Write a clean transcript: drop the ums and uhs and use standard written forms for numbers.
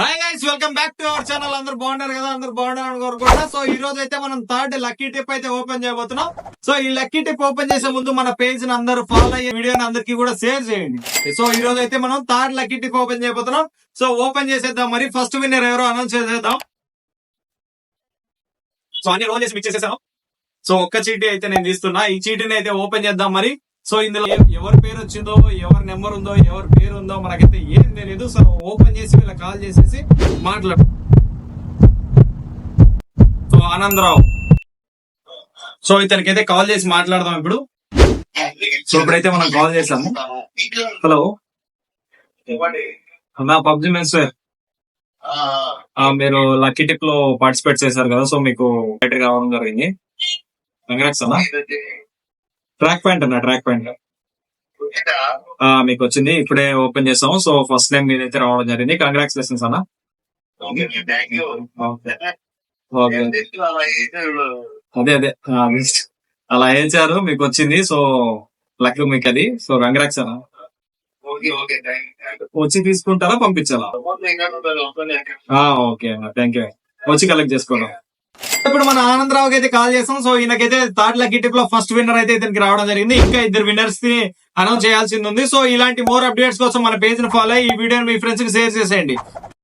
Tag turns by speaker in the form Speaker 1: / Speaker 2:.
Speaker 1: Hi guys, welcome back to our channel. అందరూ బాగున్నారు కదా? అందరూ బాగున్నారు కోరుకుంటా. సో ఈ రోజు అయితే మనం థర్డ్ లక్కీ టిప్ అయితే ఓపెన్ చేయబోతున్నాం. సో ఈ లక్కీ టిప్ ఓపెన్ చేసే ముందు మన పేజ్ ని అందరూ ఫాలో అయ్యే వీడియోని అందరికి కూడా షేర్ చేయండి. సో ఈ రోజు అయితే మనం థర్డ్ లక్కీ టిప్ ఓపెన్ చేయబోతున్నాం. సో ఓపెన్ చేసేద్దాం. మరి ఫస్ట్ విన్నర్ ఎవరో అనౌన్స్ చేసేద్దాం. సో అన్ని రోల్ చేసి మిక్స్ చేసేసాం. సో ఒక్క చీటీ అయితే నేను తీస్తున్నా. ఈ చీటీని అయితే ఓపెన్ చేద్దాం. మరి సో ఇందులో ఎవరి పేరు వచ్చిందో, ఎవరి నెంబర్ ఉందో, ఎవరి పేరు ఉందో మనకైతే ఏం తెలియదు. సో ఓపెన్ చేసి వీళ్ళ కాల్ చేసేసి మాట్లాడు. సో ఆనందరావు. సో ఇతనికైతే కాల్ చేసి మాట్లాడదాం ఇప్పుడు. సో ఇప్పుడైతే మనం కాల్ చేసాము. హలో నా పబ్జి మెన్స్ సార్, మీరు లక్కీ టిప్ లో పార్టిసిపేట్ చేశారు కదా. సో మీకు బ్యాటరీ కావడం జరిగింది. కంగ్రాట్స్ అన్న. ట్రాక్ ప్యాంట్ అన్న, ట్రాక్ ప్యాంట్ మీకు వచ్చింది. ఇప్పుడే ఓపెన్ చేసాము. సో ఫస్ట్ టైం మీదైతే రావడం జరిగింది. కంగ్రాచులేషన్స్ అన్న. అదే అదే అలా వేసారు, మీకు వచ్చింది. సో లక్ మీకు అది. సో కంగ్రాట్స్ అన్న. వచ్చి తీసుకుంటారా, పంపించాలా? ఓకే అన్న, థ్యాంక్ యూ. వచ్చి కలెక్ట్ చేసుకోవడం. ఇప్పుడు మన ఆనందరావుకి అయితే కాల్ చేస్తాం. సో ఈయనకైతే థర్డ్ లక్కీ టిప్ లో ఫస్ట్ విన్నర్ అయితే ఇతనికి రావడం జరిగింది. ఇంకా ఇద్దరు విన్నర్స్ ని అనౌన్స్ చేయాల్సింది ఉంది. సో ఇలాంటి మోర్ అప్డేట్స్ కోసం మన పేజ్ ని ఫాలో అయ్యి ఈ వీడియోని మీ ఫ్రెండ్స్ కి షేర్ చేసేయండి.